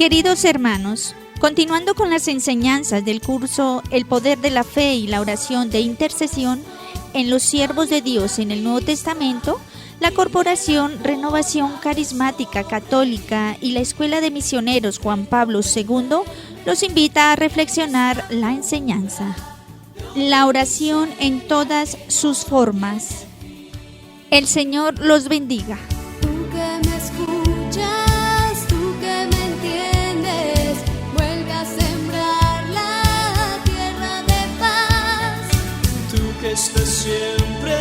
Queridos hermanos, continuando con las enseñanzas del curso El poder de la fe y la oración de intercesión en los siervos de Dios en el Nuevo Testamento, la Corporación Renovación Carismática Católica y la Escuela de Misioneros Juan Pablo II los invita a reflexionar la enseñanza. La oración en todas sus formas. El Señor los bendiga. Tú que me escuchas, tú que me entiendes, vuelve a sembrar la tierra de paz. Tú que estás siempre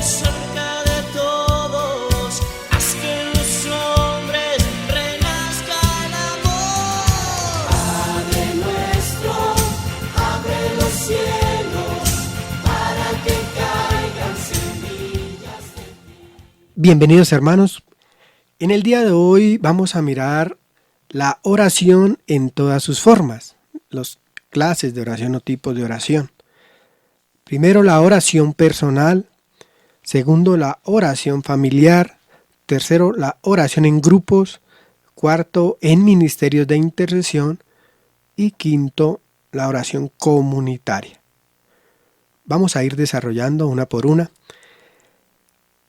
cerca de todos, haz que en los hombres renazca el amor. Padre nuestro, abre los cielos para que caigan semillas de ti. Bienvenidos hermanos, en el día de hoy vamos a mirar la oración en todas sus formas, las clases de oración o tipos de oración. Primero la oración personal, segundo la oración familiar, tercero la oración en grupos, cuarto en ministerios de intercesión y quinto la oración comunitaria. Vamos a ir desarrollando una por una.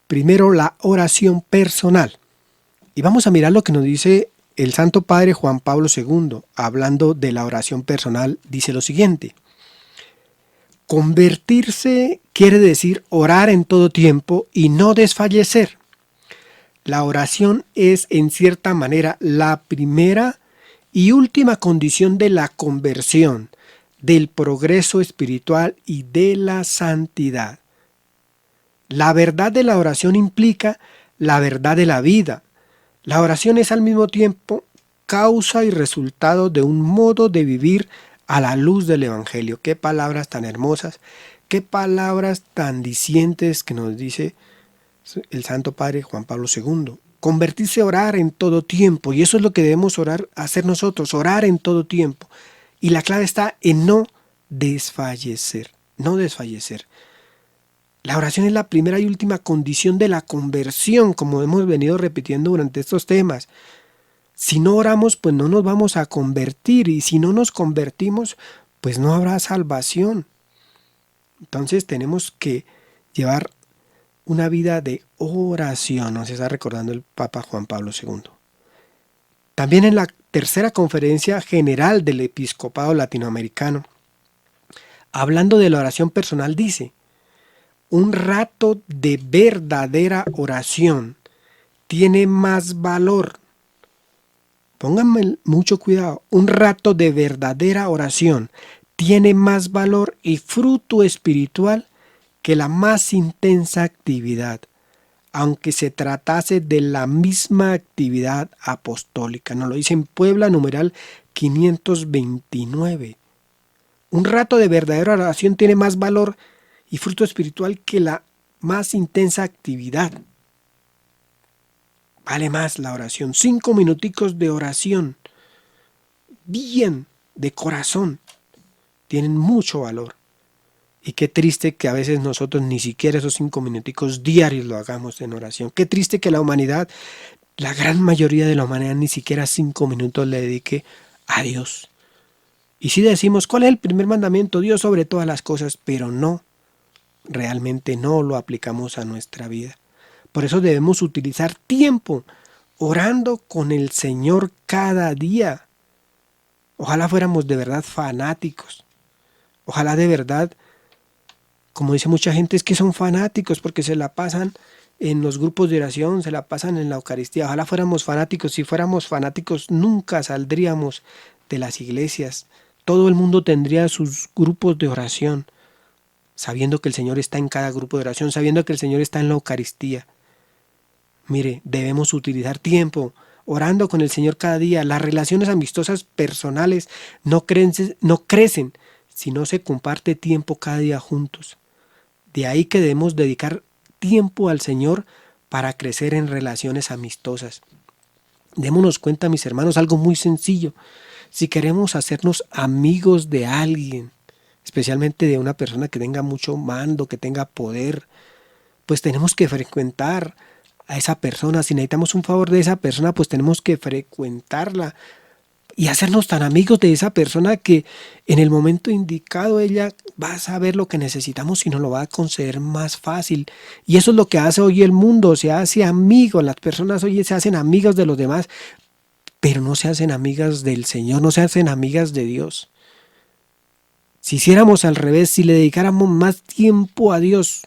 Primero la oración personal. Y vamos a mirar lo que nos dice el Santo Padre Juan Pablo II, hablando de la oración personal, dice lo siguiente. Convertirse quiere decir orar en todo tiempo y no desfallecer. La oración es en cierta manera la primera y última condición de la conversión, del progreso espiritual y de la santidad. La verdad de la oración implica la verdad de la vida. La oración es al mismo tiempo causa y resultado de un modo de vivir a la luz del Evangelio. Qué palabras tan hermosas, qué palabras tan dicientes que nos dice el Santo Padre Juan Pablo II. Convertirse a orar en todo tiempo, y eso es lo que debemos hacer nosotros, orar en todo tiempo. Y la clave está en no desfallecer, no desfallecer. La oración es la primera y última condición de la conversión, como hemos venido repitiendo durante estos temas. Si no oramos, pues no nos vamos a convertir, y si no nos convertimos, pues no habrá salvación. Entonces tenemos que llevar una vida de oración, nos está recordando el Papa Juan Pablo II. También en la tercera conferencia general del Episcopado Latinoamericano, hablando de la oración personal, dice: un rato de verdadera oración tiene más valor. Pónganme mucho cuidado. Un rato de verdadera oración tiene más valor y fruto espiritual que la más intensa actividad, aunque se tratase de la misma actividad apostólica. Nos lo dice en Puebla, numeral 529. Un rato de verdadera oración tiene más valor y fruto espiritual que la más intensa actividad. Vale más la oración. 5 minuticos de oración, bien, de corazón, tienen mucho valor. Y qué triste que a veces nosotros ni siquiera esos 5 minuticos diarios lo hagamos en oración. Qué triste que la humanidad, la gran mayoría de la humanidad, ni siquiera 5 minutos le dedique a Dios. Y si decimos, ¿cuál es el primer mandamiento? Dios sobre todas las cosas, pero no. Realmente no lo aplicamos a nuestra vida. Por eso debemos utilizar tiempo orando con el Señor cada día. Ojalá fuéramos de verdad fanáticos. Ojalá de verdad, como dice mucha gente, es que son fanáticos porque se la pasan en los grupos de oración, se la pasan en la Eucaristía. Ojalá fuéramos fanáticos. Si fuéramos fanáticos nunca saldríamos de las iglesias. Todo el mundo tendría sus grupos de oración, sabiendo que el Señor está en cada grupo de oración, sabiendo que el Señor está en la Eucaristía. Mire, debemos utilizar tiempo orando con el Señor cada día. Las relaciones amistosas personales no crecen si no se comparte tiempo cada día juntos. De ahí que debemos dedicar tiempo al Señor para crecer en relaciones amistosas. Démonos cuenta, mis hermanos, algo muy sencillo. Si queremos hacernos amigos de alguien, especialmente de una persona que tenga mucho mando, que tenga poder, pues tenemos que frecuentar a esa persona. Si necesitamos un favor de esa persona, pues tenemos que frecuentarla. y hacernos tan amigos de esa persona que en el momento indicado ella va a saber lo que necesitamos y nos lo va a conceder más fácil. Y eso es lo que hace hoy el mundo, se hace amigo, las personas hoy se hacen amigas de los demás, pero no se hacen amigas del Señor, no se hacen amigas de Dios. Si hiciéramos al revés, si le dedicáramos más tiempo a Dios,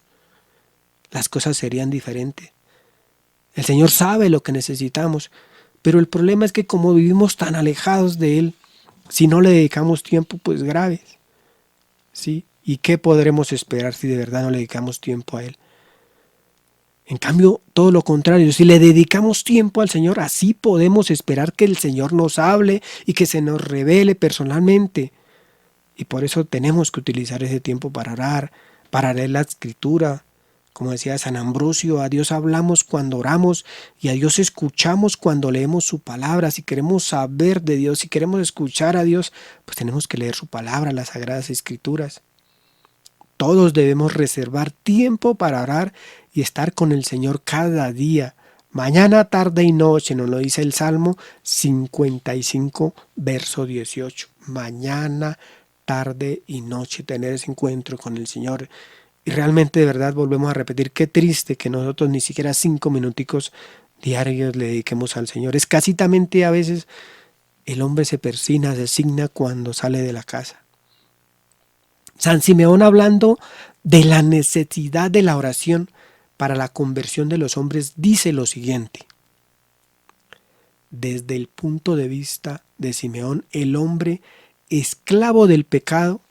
las cosas serían diferentes. El Señor sabe lo que necesitamos, pero el problema es que como vivimos tan alejados de Él, si no le dedicamos tiempo, pues grave, ¿sí? ¿Y qué podremos esperar si de verdad no le dedicamos tiempo a Él? En cambio, todo lo contrario, si le dedicamos tiempo al Señor, así podemos esperar que el Señor nos hable y que se nos revele personalmente. Y por eso tenemos que utilizar ese tiempo para orar, para leer la Escritura. Como decía San Ambrosio, a Dios hablamos cuando oramos y a Dios escuchamos cuando leemos su palabra. Si queremos saber de Dios, si queremos escuchar a Dios, pues tenemos que leer su palabra, las Sagradas Escrituras. Todos debemos reservar tiempo para orar y estar con el Señor cada día. Mañana, tarde y noche, nos lo dice el Salmo 55, verso 18. Mañana, tarde y noche, tener ese encuentro con el Señor. Y realmente, de verdad, volvemos a repetir, qué triste que nosotros ni siquiera 5 minuticos diarios le dediquemos al Señor. Escasitamente a veces el hombre se persina, se signa cuando sale de la casa. San Simeón, hablando de la necesidad de la oración para la conversión de los hombres, dice lo siguiente. Desde el punto de vista de Simeón, el hombre esclavo del pecado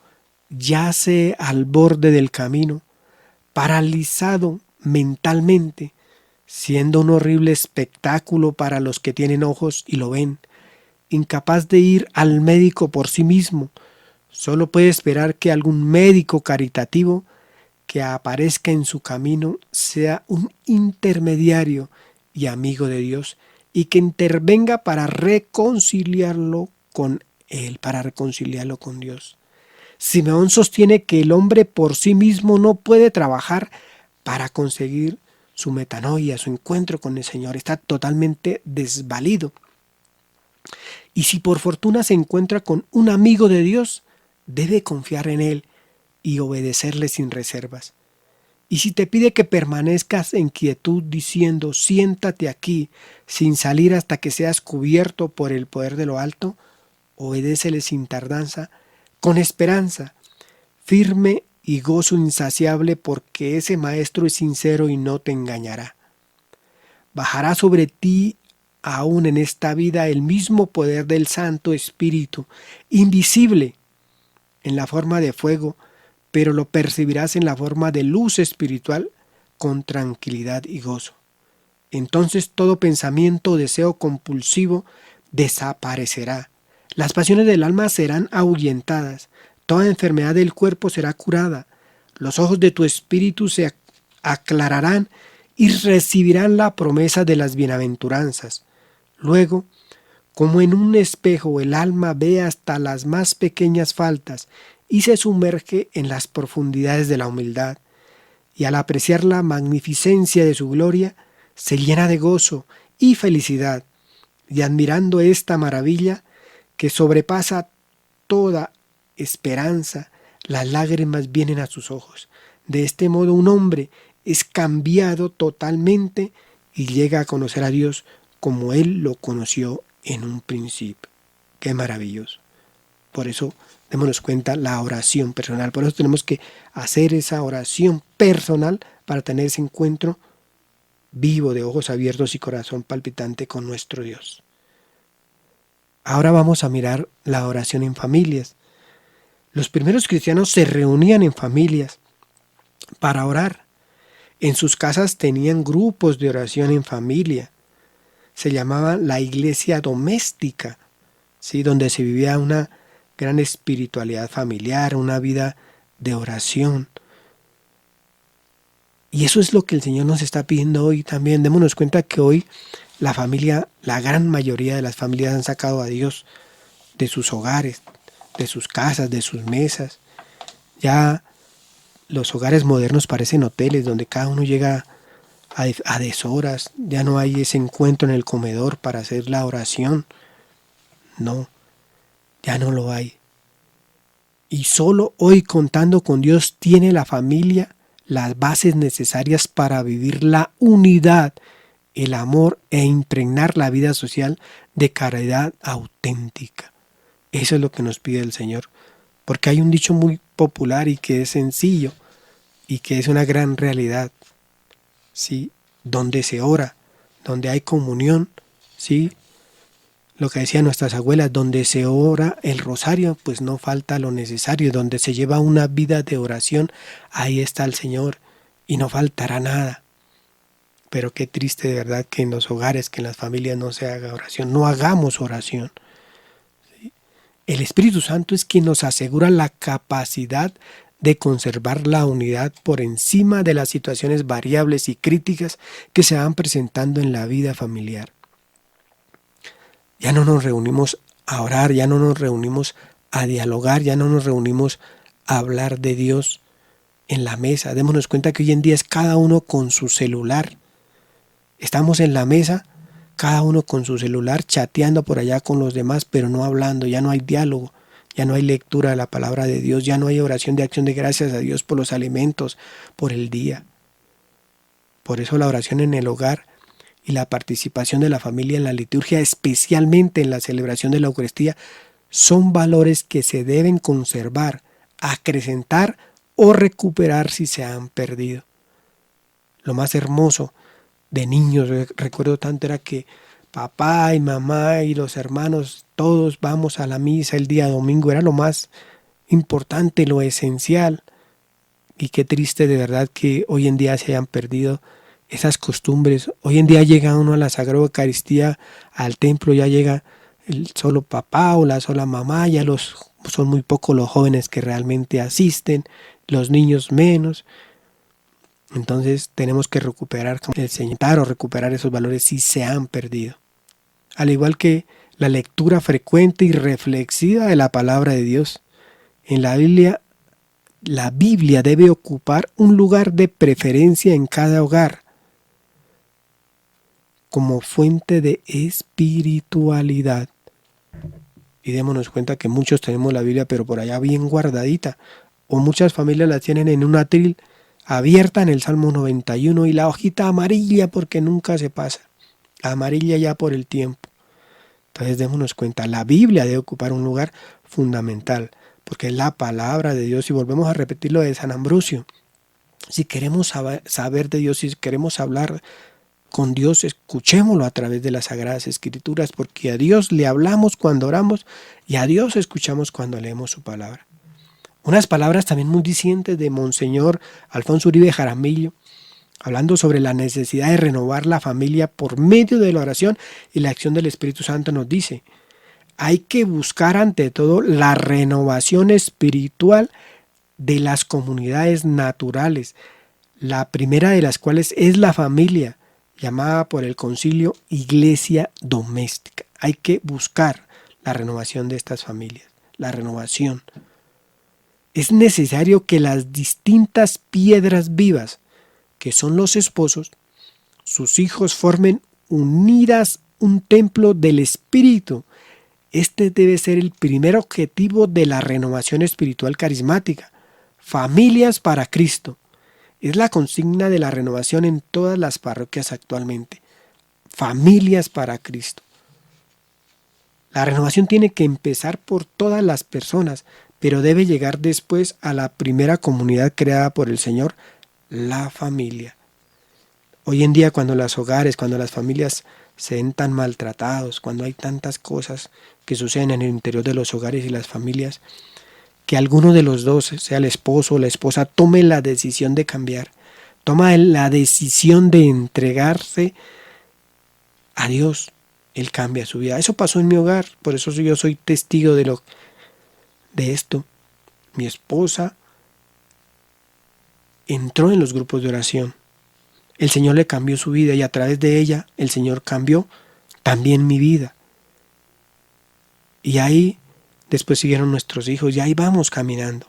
yace al borde del camino, paralizado mentalmente, siendo un horrible espectáculo para los que tienen ojos y lo ven, incapaz de ir al médico por sí mismo. Solo puede esperar que algún médico caritativo que aparezca en su camino sea un intermediario y amigo de Dios y que intervenga para reconciliarlo con Él, para reconciliarlo con Dios. Simeón sostiene que el hombre por sí mismo no puede trabajar para conseguir su metanoia, su encuentro con el Señor. Está totalmente desvalido. Y si por fortuna se encuentra con un amigo de Dios, debe confiar en Él y obedecerle sin reservas. Y si te pide que permanezcas en quietud diciendo, siéntate aquí, sin salir hasta que seas cubierto por el poder de lo alto, obedécele sin tardanza, con esperanza, firme y gozo insaciable, porque ese Maestro es sincero y no te engañará. Bajará sobre ti aún en esta vida el mismo poder del Santo Espíritu, invisible en la forma de fuego, pero lo percibirás en la forma de luz espiritual con tranquilidad y gozo. Entonces todo pensamiento o deseo compulsivo desaparecerá. Las pasiones del alma serán ahuyentadas, toda enfermedad del cuerpo será curada, los ojos de tu espíritu se aclararán y recibirán la promesa de las bienaventuranzas. Luego, como en un espejo el alma ve hasta las más pequeñas faltas y se sumerge en las profundidades de la humildad, y al apreciar la magnificencia de su gloria, se llena de gozo y felicidad, y admirando esta maravilla que sobrepasa toda esperanza, las lágrimas vienen a sus ojos. De este modo un hombre es cambiado totalmente y llega a conocer a Dios como Él lo conoció en un principio. ¡Qué maravilloso! Por eso démonos cuenta la oración personal. Por eso tenemos que hacer esa oración personal para tener ese encuentro vivo de ojos abiertos y corazón palpitante con nuestro Dios. Ahora vamos a mirar la oración en familias. Los primeros cristianos se reunían en familias para orar. En sus casas tenían grupos de oración en familia. Se llamaba la iglesia doméstica, ¿sí? Donde se vivía una gran espiritualidad familiar, una vida de oración. Y eso es lo que el Señor nos está pidiendo hoy también. Démonos cuenta que hoy la familia, la gran mayoría de las familias han sacado a Dios de sus hogares, de sus casas, de sus mesas. Ya los hogares modernos parecen hoteles donde cada uno llega a deshoras. Ya no hay ese encuentro en el comedor para hacer la oración. No, Ya no lo hay. Y solo hoy, contando con Dios, tiene la familia las bases necesarias para vivir la unidad, el amor e impregnar la vida social de caridad auténtica. Eso es lo que nos pide el Señor. Porque hay un dicho muy popular y que es sencillo y que es una gran realidad. ¿Sí? Donde se ora, donde hay comunión, ¿sí? Lo que decían nuestras abuelas, donde se ora el rosario, pues no falta lo necesario. Donde se lleva una vida de oración, ahí está el Señor y no faltará nada. Pero qué triste de verdad que en los hogares, que en las familias no se haga oración, no hagamos oración. ¿Sí? El Espíritu Santo es quien nos asegura la capacidad de conservar la unidad por encima de las situaciones variables y críticas que se van presentando en la vida familiar. Ya no nos reunimos a orar, ya no nos reunimos a dialogar, ya no nos reunimos a hablar de Dios en la mesa. Démonos cuenta que hoy en día es cada uno con su celular. Estamos en la mesa, cada uno con su celular, chateando por allá con los demás, pero no hablando, ya no hay diálogo, ya no hay lectura de la palabra de Dios, ya no hay oración de acción de gracias a Dios por los alimentos, por el día. Por eso la oración en el hogar y la participación de la familia en la liturgia, especialmente en la celebración de la Eucaristía, son valores que se deben conservar, acrecentar o recuperar si se han perdido. Lo más hermoso de niños, recuerdo tanto, era que papá y mamá y los hermanos, todos vamos a la misa el día domingo, era lo más importante, lo esencial. Y qué triste de verdad que hoy en día se hayan perdido esas costumbres. Hoy en día llega uno a la Sagrada Eucaristía, al templo, ya llega el solo papá o la sola mamá, ya son muy pocos los jóvenes que realmente asisten, los niños menos. Entonces tenemos que recuperar o recuperar esos valores si se han perdido. Al igual que la lectura frecuente y reflexiva de la palabra de Dios. En la Biblia debe ocupar un lugar de preferencia en cada hogar, como fuente de espiritualidad. Y démonos cuenta que muchos tenemos la Biblia, pero por allá bien guardadita, o muchas familias la tienen en un atril abierta en el Salmo 91 y la hojita amarilla porque nunca se pasa, amarilla ya por el tiempo. Entonces démonos cuenta, la Biblia debe ocupar un lugar fundamental, porque es la palabra de Dios, y volvemos a repetir lo de San Ambrosio. Si queremos saber de Dios, si queremos hablar con Dios, escuchémoslo a través de las Sagradas Escrituras, porque a Dios le hablamos cuando oramos y a Dios escuchamos cuando leemos su palabra. Unas palabras también muy dicientes de Monseñor Alfonso Uribe Jaramillo, hablando sobre la necesidad de renovar la familia por medio de la oración y la acción del Espíritu Santo, nos dice: hay que buscar ante todo la renovación espiritual de las comunidades naturales, la primera de las cuales es la familia, llamada por el concilio iglesia doméstica. Hay que buscar la renovación de estas familias, la renovación. Es necesario que las distintas piedras vivas, que son los esposos, sus hijos, formen unidas un templo del Espíritu. Este debe ser el primer objetivo de la renovación espiritual carismática. Familias para Cristo. Es la consigna de la renovación en todas las parroquias actualmente. Familias para Cristo. La renovación tiene que empezar por todas las personas, pero debe llegar después a la primera comunidad creada por el Señor, la familia. Hoy en día, cuando los hogares, cuando las familias se ven tan maltratados, cuando hay tantas cosas que suceden en el interior de los hogares y las familias, que alguno de los dos, sea el esposo o la esposa, tome la decisión de cambiar, toma la decisión de entregarse a Dios. Él cambia su vida. Eso pasó en mi hogar, por eso yo soy testigo de esto. Mi esposa entró en los grupos de oración. El Señor le cambió su vida y a través de ella el Señor cambió también mi vida. Y ahí después siguieron nuestros hijos y ahí vamos caminando,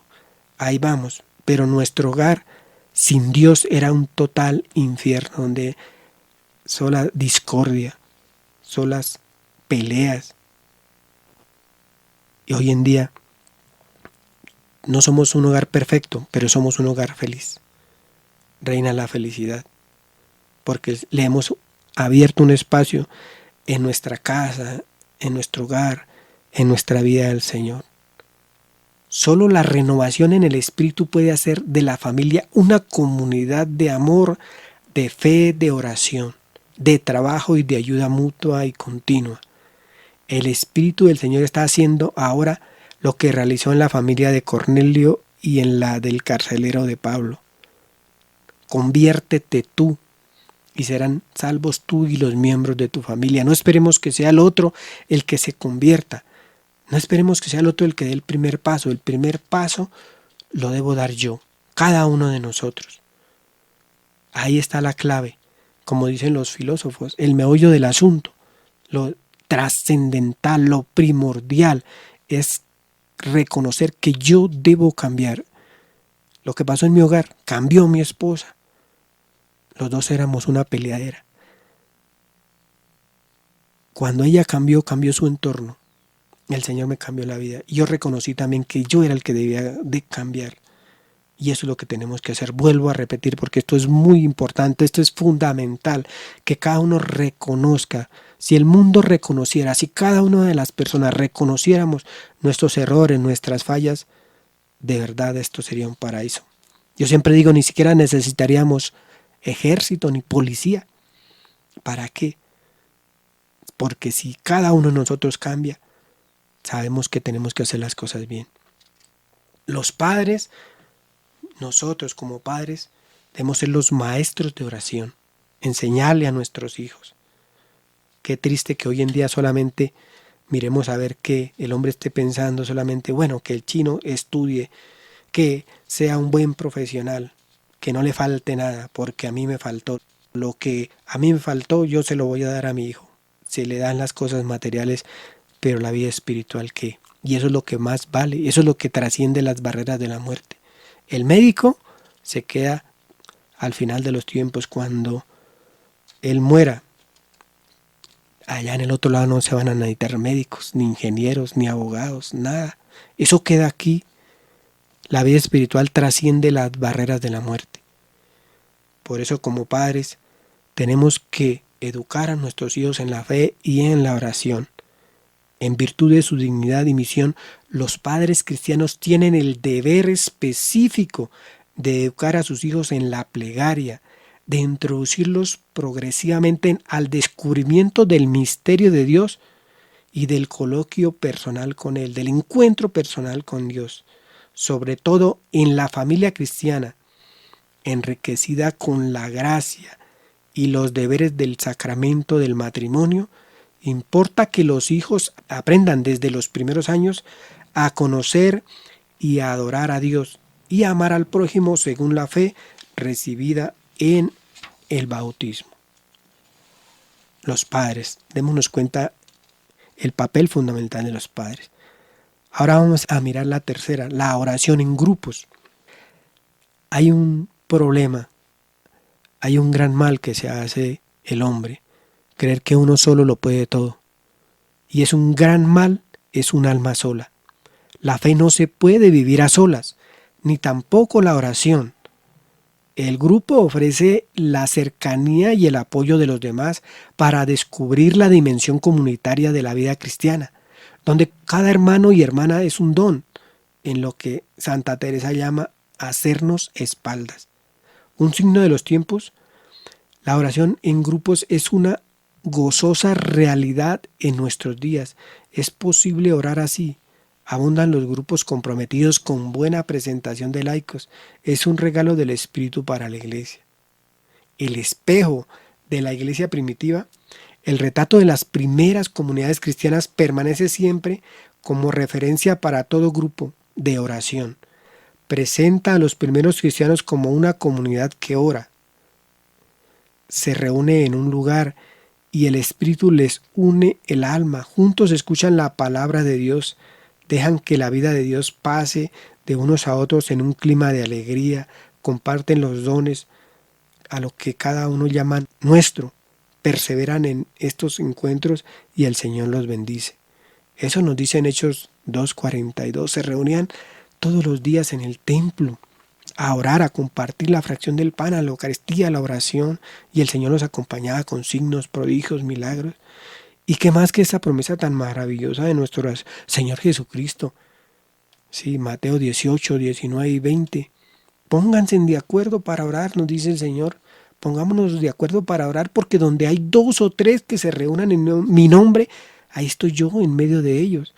ahí vamos. Pero nuestro hogar sin Dios era un total infierno, donde sola discordia, solas peleas. Y hoy en día no somos un hogar perfecto, pero somos un hogar feliz. Reina la felicidad, porque le hemos abierto un espacio en nuestra casa, en nuestro hogar, en nuestra vida del Señor. Solo la renovación en el espíritu puede hacer de la familia una comunidad de amor, de fe, de oración, de trabajo y de ayuda mutua y continua. El Espíritu del Señor está haciendo ahora lo que realizó en la familia de Cornelio y en la del carcelero de Pablo. Conviértete tú y serán salvos tú y los miembros de tu familia. No esperemos que sea el otro el que se convierta. No esperemos que sea el otro el que dé el primer paso. El primer paso lo debo dar yo, cada uno de nosotros. Ahí está la clave, como dicen los filósofos, el meollo del asunto. Lo trascendental, lo primordial es reconocer que yo debo cambiar. Lo que pasó en mi hogar, cambió mi esposa. Los dos éramos una peleadera. Cuando ella cambió, cambió su entorno. El Señor me cambió la vida. Y yo reconocí también que yo era el que debía de cambiar. Y eso es lo que tenemos que hacer. Vuelvo a repetir porque esto es muy importante, esto es fundamental, que cada uno reconozca. Si el mundo reconociera, si cada una de las personas reconociéramos nuestros errores, nuestras fallas, de verdad esto sería un paraíso. Yo siempre digo, ni siquiera necesitaríamos ejército ni policía. ¿Para qué? Porque si cada uno de nosotros cambia, sabemos que tenemos que hacer las cosas bien. Los padres, nosotros como padres, debemos ser los maestros de oración, enseñarle a nuestros hijos. Qué triste que hoy en día solamente miremos a ver que el hombre esté pensando solamente, bueno, que el chino estudie, que sea un buen profesional, que no le falte nada, porque a mí me faltó. Lo que a mí me faltó, yo se lo voy a dar a mi hijo. Se le dan las cosas materiales, pero la vida espiritual, ¿qué? Y eso es lo que más vale, eso es lo que trasciende las barreras de la muerte. El médico se queda al final de los tiempos, cuando él muera. Allá en el otro lado no se van a necesitar médicos, ni ingenieros, ni abogados, nada. Eso queda aquí. La vida espiritual trasciende las barreras de la muerte. Por eso, como padres, tenemos que educar a nuestros hijos en la fe y en la oración. En virtud de su dignidad y misión, los padres cristianos tienen el deber específico de educar a sus hijos en la plegaria, de introducirlos progresivamente al descubrimiento del misterio de Dios y del coloquio personal con Él, del encuentro personal con Dios, sobre todo en la familia cristiana, enriquecida con la gracia y los deberes del sacramento del matrimonio. Importa que los hijos aprendan desde los primeros años a conocer y a adorar a Dios y a amar al prójimo según la fe recibida en el bautismo. Los padres, démonos cuenta el papel fundamental de los padres. Ahora vamos a mirar la tercera, la oración en grupos. Hay un problema, hay un gran mal que se hace el hombre, creer que uno solo lo puede todo. Y es un gran mal, es un alma sola. La fe no se puede vivir a solas, ni tampoco la oración. El grupo ofrece la cercanía y el apoyo de los demás para descubrir la dimensión comunitaria de la vida cristiana, donde cada hermano y hermana es un don, en lo que Santa Teresa llama hacernos espaldas. Un signo de los tiempos, la oración en grupos es una gozosa realidad en nuestros días. Es posible orar así. Abundan los grupos comprometidos con buena presentación de laicos. Es un regalo del Espíritu para la Iglesia. El espejo de la Iglesia primitiva, el retrato de las primeras comunidades cristianas, permanece siempre como referencia para todo grupo de oración. Presenta a los primeros cristianos como una comunidad que ora. Se reúne en un lugar y el Espíritu les une el alma. Juntos escuchan la palabra de Dios. Dejan que la vida de Dios pase de unos a otros en un clima de alegría, comparten los dones a lo que cada uno llama nuestro, perseveran en estos encuentros y el Señor los bendice. Eso nos dice en Hechos 2:42. Se reunían todos los días en el templo a orar, a compartir la fracción del pan, a la Eucaristía, a la oración, y el Señor los acompañaba con signos, prodigios, milagros. ¿Y qué más que esa promesa tan maravillosa de nuestro Señor Jesucristo? Sí, Mateo 18, 19 y 20. Pónganse de acuerdo para orar, nos dice el Señor. Pongámonos de acuerdo para orar, porque donde hay 2 o 3 que se reúnan en mi nombre, ahí estoy yo en medio de ellos.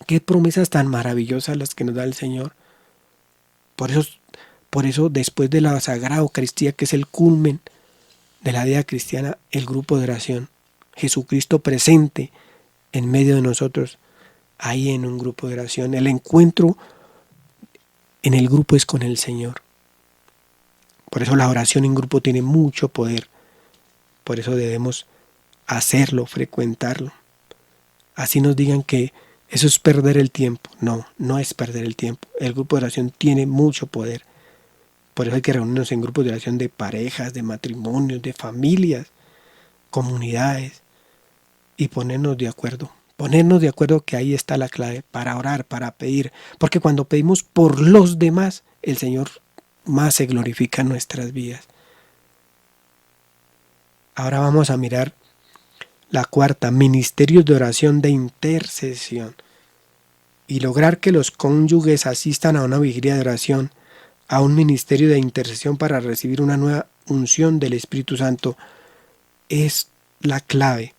Qué promesas tan maravillosas las que nos da el Señor. Por eso, después de la Sagrada Eucaristía, que es el culmen de la vida cristiana, el grupo de oración, Jesucristo presente en medio de nosotros, ahí en un grupo de oración. El encuentro en el grupo es con el Señor. Por eso la oración en grupo tiene mucho poder. Por eso debemos hacerlo, frecuentarlo. Así nos digan que eso es perder el tiempo. No, no es perder el tiempo. El grupo de oración tiene mucho poder. Por eso hay que reunirnos en grupos de oración de parejas, de matrimonios, de familias, comunidades, y ponernos de acuerdo. Ponernos de acuerdo, que ahí está la clave para orar, para pedir. Porque cuando pedimos por los demás, el Señor más se glorifica en nuestras vidas. Ahora vamos a mirar la cuarta, ministerios de oración de intercesión. Y lograr que los cónyuges asistan a una vigilia de oración, a un ministerio de intercesión para recibir una nueva unción del Espíritu Santo, es la clave.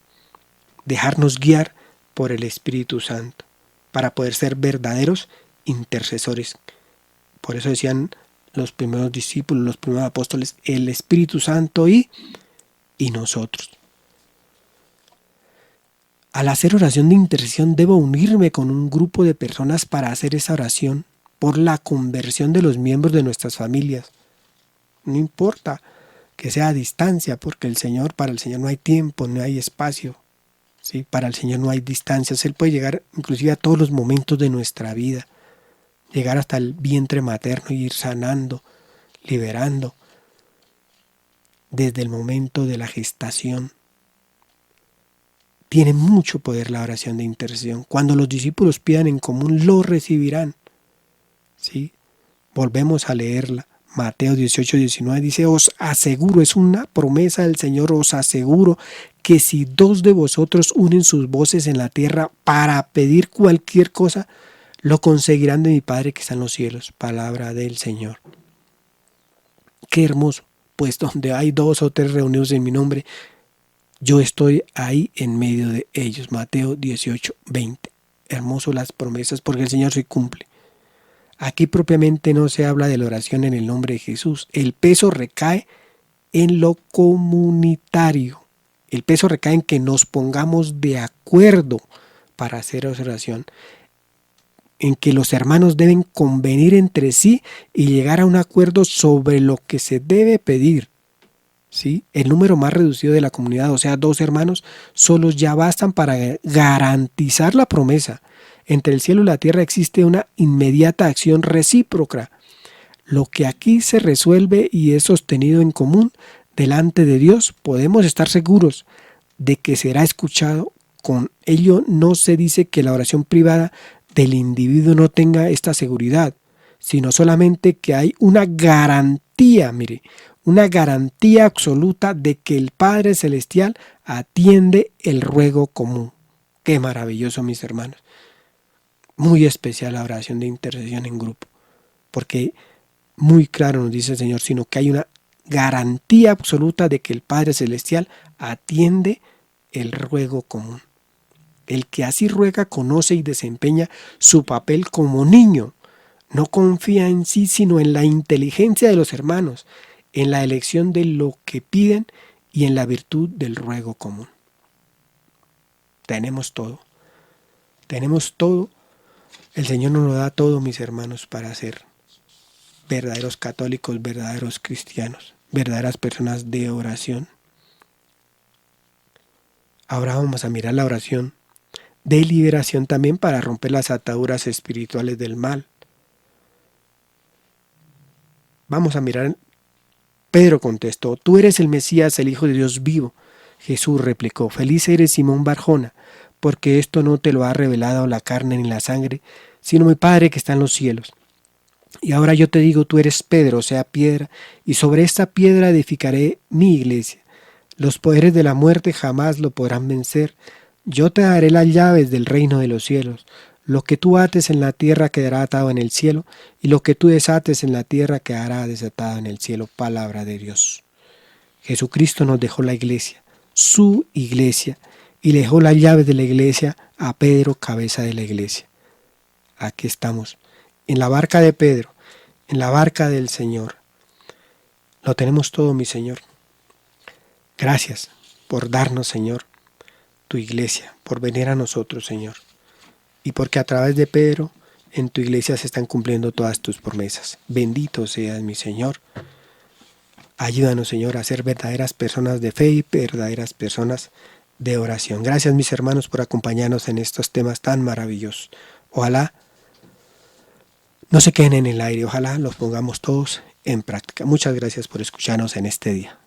Dejarnos guiar por el Espíritu Santo para poder ser verdaderos intercesores. Por eso decían los primeros discípulos, los primeros apóstoles, el Espíritu Santo y nosotros. Al hacer oración de intercesión debo unirme con un grupo de personas para hacer esa oración por la conversión de los miembros de nuestras familias. No importa que sea a distancia, porque para el Señor no hay tiempo, no hay espacio. ¿Sí? Para el Señor no hay distancias. Él puede llegar inclusive a todos los momentos de nuestra vida. Llegar hasta el vientre materno y ir sanando, liberando. Desde el momento de la gestación. Tiene mucho poder la oración de intercesión. Cuando los discípulos pidan en común, lo recibirán. ¿Sí? Volvemos a leerla. Mateo 18, 19 dice, os aseguro, es una promesa del Señor, os aseguro que si 2 de vosotros unen sus voces en la tierra para pedir cualquier cosa, lo conseguirán de mi Padre que está en los cielos. Palabra del Señor. Qué hermoso, pues donde hay 2 o 3 reunidos en mi nombre, yo estoy ahí en medio de ellos. Mateo 18, 20. Hermoso las promesas, porque el Señor se cumple. Aquí propiamente no se habla de la oración en el nombre de Jesús. El peso recae en lo comunitario. El peso recae en que nos pongamos de acuerdo para hacer oración. En que los hermanos deben convenir entre sí y llegar a un acuerdo sobre lo que se debe pedir. ¿Sí? El número más reducido de la comunidad, o sea, 2 hermanos, solos ya bastan para garantizar la promesa. Entre el cielo y la tierra existe una inmediata acción recíproca. Lo que aquí se resuelve y es sostenido en común delante de Dios, podemos estar seguros de que será escuchado. Con ello no se dice que la oración privada del individuo no tenga esta seguridad, sino solamente que hay una garantía, una garantía absoluta de que el Padre Celestial atiende el ruego común. Qué maravilloso, mis hermanos. Muy especial la oración de intercesión en grupo, porque muy claro nos dice el Señor, sino que hay una garantía absoluta de que el Padre Celestial atiende el ruego común. El que así ruega conoce y desempeña su papel como niño. No confía en sí, sino en la inteligencia de los hermanos, en la elección de lo que piden y en la virtud del ruego común. Tenemos todo. Tenemos todo. El Señor nos lo da todo, mis hermanos, para ser verdaderos católicos, verdaderos cristianos, verdaderas personas de oración. Ahora vamos a mirar la oración de liberación también para romper las ataduras espirituales del mal. Vamos a mirar. Pedro contestó, tú eres el Mesías, el Hijo de Dios vivo. Jesús replicó, feliz eres Simón Barjona, porque esto no te lo ha revelado la carne ni la sangre, sino mi Padre que está en los cielos. Y ahora yo te digo, tú eres Pedro, o sea, piedra, y sobre esta piedra edificaré mi iglesia. Los poderes de la muerte jamás lo podrán vencer. Yo te daré las llaves del reino de los cielos. Lo que tú ates en la tierra quedará atado en el cielo, y lo que tú desates en la tierra quedará desatado en el cielo. Palabra de Dios. Jesucristo nos dejó la iglesia, su iglesia, y le dejó las llaves de la iglesia a Pedro, cabeza de la iglesia. Aquí estamos, en la barca de Pedro, en la barca del Señor. Lo tenemos todo, mi Señor. Gracias por darnos, Señor, tu iglesia, por venir a nosotros, Señor. Y porque a través de Pedro, en tu iglesia se están cumpliendo todas tus promesas. Bendito seas, mi Señor. Ayúdanos, Señor, a ser verdaderas personas de fe y verdaderas personas de oración. Gracias, mis hermanos, por acompañarnos en estos temas tan maravillosos. Ojalá no se queden en el aire, ojalá los pongamos todos en práctica. Muchas gracias por escucharnos en este día.